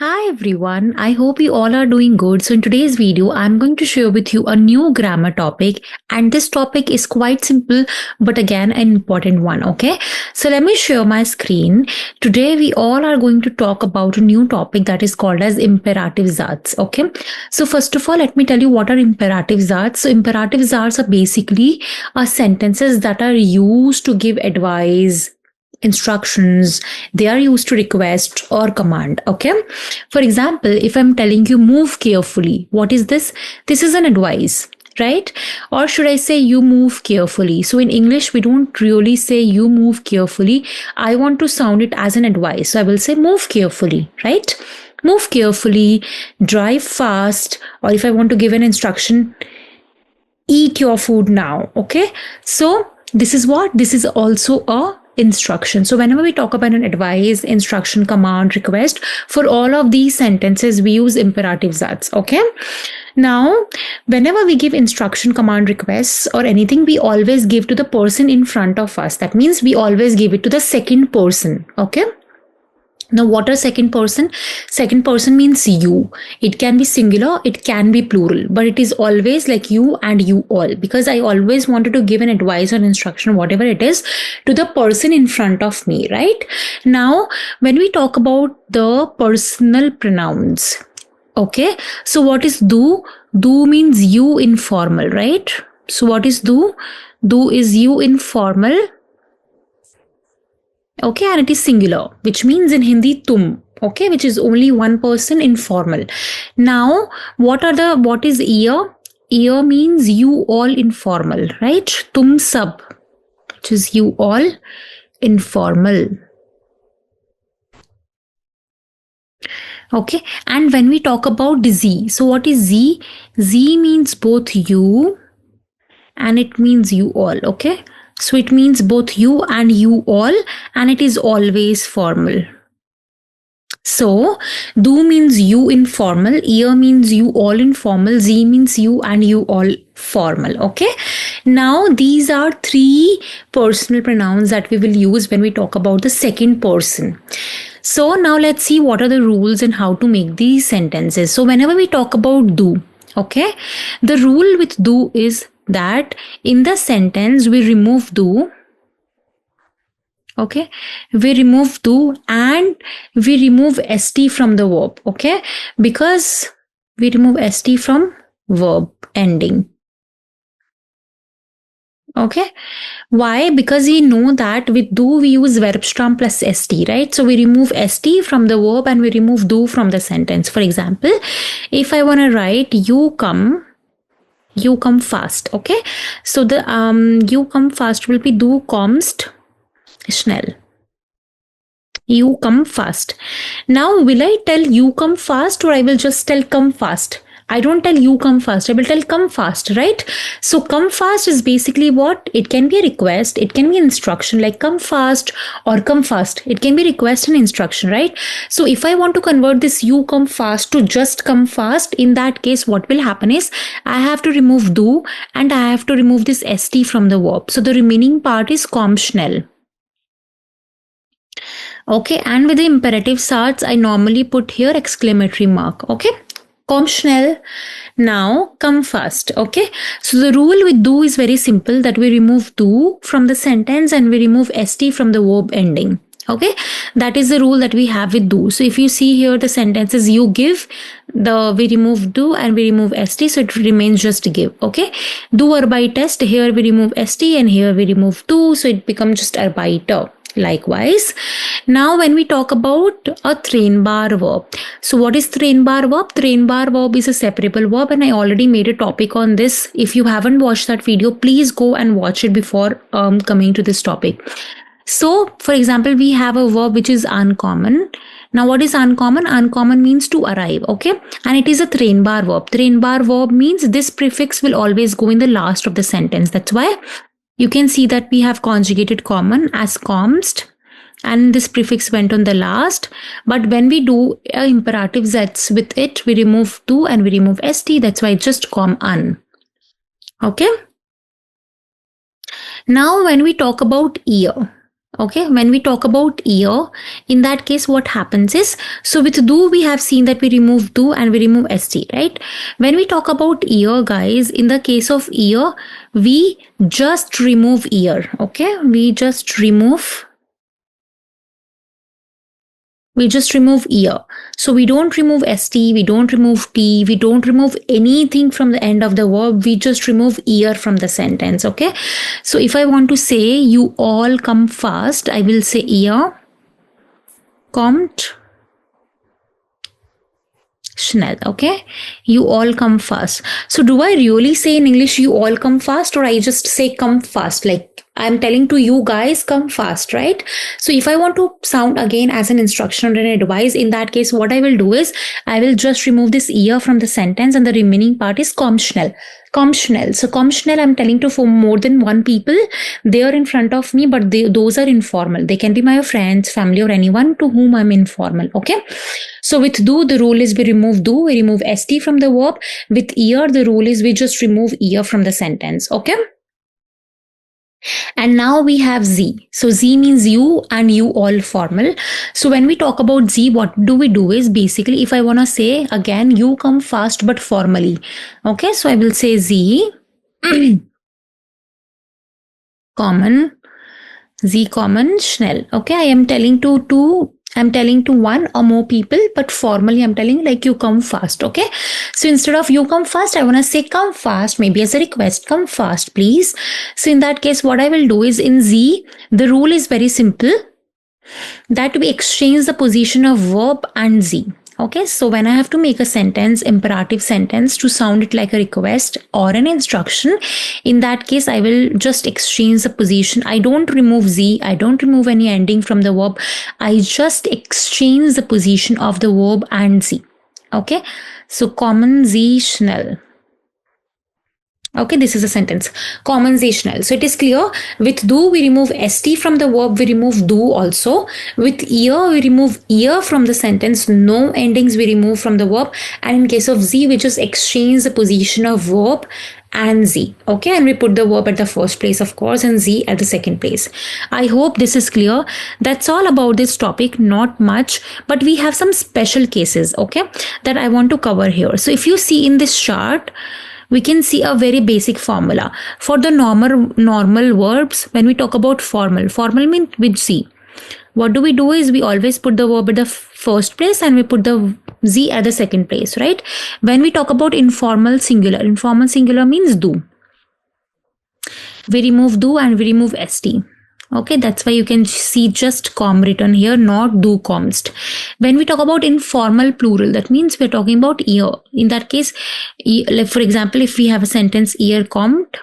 Hi everyone, I hope you all are doing good. So in today's video, I'm going to share with you a new grammar topic, and this topic is quite simple but again an important one, okay? So let me share my screen. Today we all are going to talk about a new topic that is called as Imperativ Satz, okay? So first of all, let me tell you what are Imperativ Satz. So Imperativ Satz are basically sentences that are used to give advice, instructions. They are used to request or command, okay? For example, if I'm telling you move carefully, what is this? This is an advice, right? Or should I say you move carefully? So in English we don't really say you move carefully. I want to sound it as an advice, so I will say move carefully, right? Move carefully, drive fast, or if I want to give an instruction, eat your food now, okay? So this is what? This is also a instruction. So whenever we talk about an advice, instruction, command, request, for all of these sentences we use imperative satz, okay? Now whenever we give instruction, command, requests or anything, we always give to the person in front of us. That means we always give it to the second person, okay? Now, what are second person? Second person means you. It can be singular, it can be plural, but it is always like you and you all, because I always wanted to give an advice or instruction, whatever it is, to the person in front of me, right? Now, when we talk about the personal pronouns, okay, so what is do? Do means you informal, right? So what is do? Do is you informal. Okay, and it is singular, which means in Hindi tum, okay, which is only one person, informal. Now what is ear? Ear means you all, informal, right? Tum sab, which is you all, informal. Okay, and when we talk about z, so what is z? Z means both you and it means you all, okay? So it means both you and you all, and it is always formal. So do means you informal, ear means you all informal, z means you and you all formal, okay? Now these are three personal pronouns that we will use when we talk about the second person. So now let's see what are the rules and how to make these sentences. So whenever we talk about do, okay, the rule with do is that in the sentence we remove do, okay, we remove do and we remove st from the verb, okay, because we remove st from verb ending. Okay, why? Because we know that with do we use verb stem plus st, right? So we remove st from the verb and we remove do from the sentence. For example, if I want to write you come fast, okay, so the you come fast will be du kommst schnell. You come fast. Now will I tell you come fast or I will just tell come fast? I don't tell you come fast, I will tell come fast, right? So come fast is basically what? It can be a request, it can be instruction like come fast or come fast. It can be request and instruction, right? So if I want to convert this you come fast to just come fast, in that case what will happen is I have to remove do and I have to remove this st from the verb. So the remaining part is komm schnell. Okay, and with the imperative satz, I normally put here exclamatory mark, okay? Komm schnell. Now come fast, okay? So the rule with do is very simple, that we remove do from the sentence and we remove st from the verb ending. Okay, that is the rule that we have with do. So if you see here the sentences you give, we remove do and we remove st, so it remains just give. Okay, do arbeitest, here we remove st and here we remove do, so it becomes just arbeiter. Likewise, now when we talk about a trennbar verb, so what is trennbar verb? Trennbar verb is a separable verb, and I already made a topic on this. If you haven't watched that video, please go and watch it before coming to this topic. So for example, we have a verb which is uncommon. Now what is uncommon? Uncommon means to arrive, okay, and it is a trennbar verb. Trennbar verb means this prefix will always go in the last of the sentence. That's why you can see that we have conjugated common as kommst and this prefix went on the last. But when we do imperative satz with it, we remove do and we remove st. That's why it's just komm an. Okay. Now when we talk about ear, Okay, when we talk about ear, in that case, what happens is, so with do, we have seen that we remove do and we remove st, right? When we talk about ear, guys, in the case of ear, we just remove ear. Okay, we just remove ear. So we don't remove st, we don't remove t, we don't remove anything from the end of the verb. We just remove ear from the sentence. Okay, so if I want to say you all come fast, I will say ear kommt schnell. Okay, you all come fast. So do I really say in English you all come fast, or I just say come fast, like I'm telling to you guys come fast, right? So if I want to sound again as an instruction or an advice, in that case what I will do is I will just remove this ear from the sentence and the remaining part is komm schnell. Komm schnell. So komm schnell, I'm telling to for more than one people. They are in front of me, but those are informal. They can be my friends, family, or anyone to whom I'm informal. Okay. So with do, the rule is we remove do, we remove st from the verb. With ear, the rule is we just remove ear from the sentence. Okay. And now we have Z. So Z means you and you all formal. So when we talk about Z, what do we do is basically, if I want to say again, you come fast but formally. Okay, so I will say Z common, Z common schnell. Okay, I am telling to one or more people, but formally I'm telling like you come fast. Okay, so instead of you come fast, I want to say come fast, maybe as a request, come fast please. So in that case, what I will do is in Z, the rule is very simple, that we exchange the position of verb and Z. Okay, so when I have to make a sentence, imperative sentence, to sound it like a request or an instruction, in that case, I will just exchange the position. I don't remove Z. I don't remove any ending from the verb. I just exchange the position of the verb and Z. Okay, so kommen Sie schnell. Okay, this is a sentence. Conversational. So it is clear. With do, we remove st from the verb. We remove do also. With ear, we remove ear from the sentence. No endings we remove from the verb. And in case of z, we just exchange the position of verb and z. Okay, and we put the verb at the first place, of course, and z at the second place. I hope this is clear. That's all about this topic. Not much, but we have some special cases, okay, that I want to cover here. So if you see in this chart, we can see a very basic formula for the normal verbs. When we talk about formal means with z. What do? Is we always put the verb at the first place and we put the z at the second place, right? When we talk about informal singular means do. We remove do and we remove st. Okay, that's why you can see just com written here, not do comst. When we talk about informal plural, that means we're talking about ear. In that case, like for example, if we have a sentence ear commt,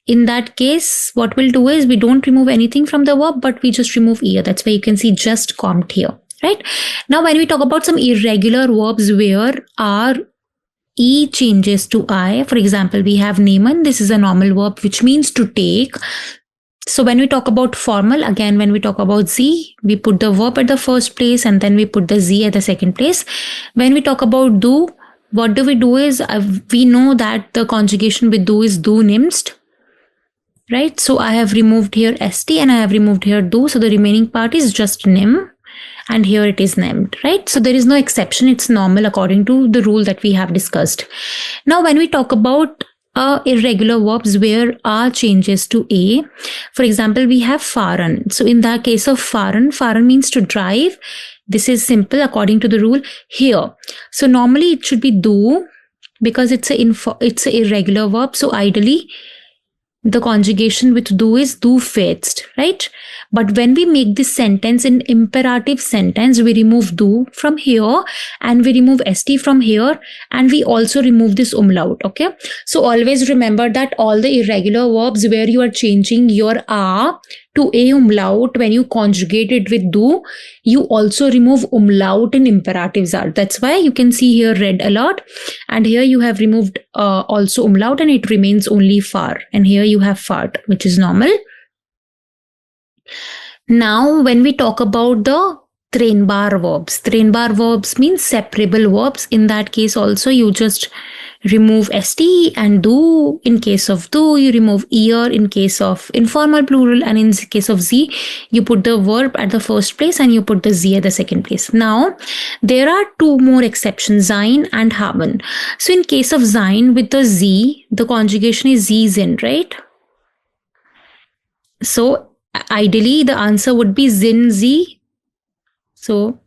in that case, what we'll do is we don't remove anything from the verb, but we just remove ear. That's why you can see just commt here, right? Now, when we talk about some irregular verbs where our E changes to I, for example, we have nehmen. This is a normal verb which means to take. So when we talk about formal, again, when we talk about Z, we put the verb at the first place and then we put the Z at the second place. When we talk about do, what do is, we know that the conjugation with do is do nimmst, right? So I have removed here st and I have removed here do. So the remaining part is just nim and here it is named, right? So there is no exception. It's normal according to the rule that we have discussed. Now, when we talk about irregular verbs where R changes to A. For example, we have fahren. So in the case of fahren means to drive. This is simple according to the rule here. So normally it should be do because it's a irregular verb. So ideally, the conjugation with do is do fetched, right? But when we make this sentence in imperative sentence, we remove do from here and we remove st from here and we also remove this umlaut, okay? So always remember that all the irregular verbs where you are changing your a to a umlaut, when you conjugate it with do, you also remove umlaut in imperative Satz. That's why you can see here red alert and here you have removed also umlaut and it remains only far, and here you have fart, which is normal. Now, when we talk about the trennbar verbs means separable verbs. In that case also you just remove st and do. In case of do, you remove ear. In case of informal plural, and in case of z, you put the verb at the first place and you put the z at the second place. Now there are two more exceptions, sein and haben. So in case of sein with the z, the conjugation is z sind, right? So ideally the answer would be zin z. So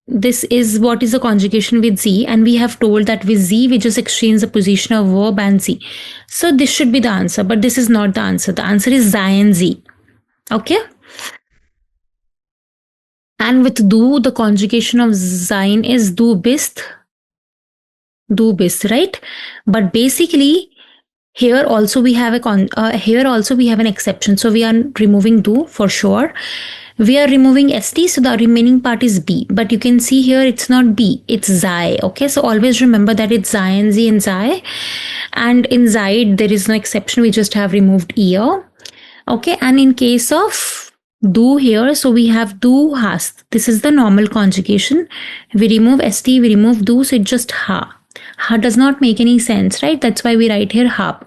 this is what is the conjugation with z, and we have told that with z we just exchange the position of verb and z. So this should be the answer, but this is not the answer. The answer is sein z. Okay. And with do, the conjugation of sein is du bist, right? But basically here also we have an exception. So we are removing do for sure. We are removing st, so the remaining part is b. But you can see here it's not b, it's sei. Okay, so always remember that it's sein z and sei. And in sei there is no exception. We just have removed ear. Okay, and in case of do here, so we have do hast. This is the normal conjugation. We remove st, we remove do, so it's just ha. Ha does not make any sense, right? That's why we write here hab.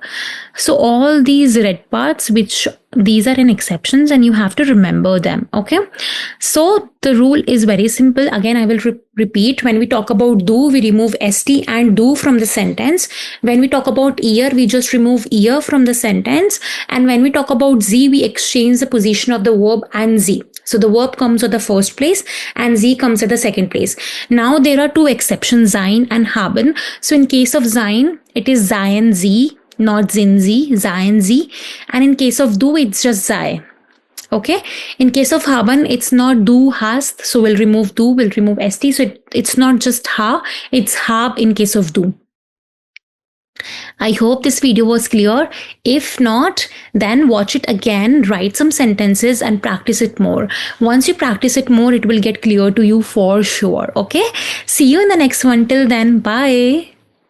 So all these red parts, which these are in exceptions, and you have to remember them. Okay, so the rule is very simple. Again, I will repeat. When we talk about do, we remove st and do from the sentence. When we talk about ear, we just remove ear from the sentence. And when we talk about z, we exchange the position of the verb and z. So the verb comes at the first place and z comes at the second place. Now there are two exceptions, sein and haben. So in case of sein, it is sein z, not zin z, sein z. And in case of do, it's just sei. Okay. In case of haben, it's not do hast. So we'll remove do, we'll remove st. So it's not just ha, it's hab in case of do. I hope this video was clear. If not, then watch it again, write some sentences and practice it more. Once you practice it more, it will get clear to you for sure. Okay. See you in the next one. Till then, bye.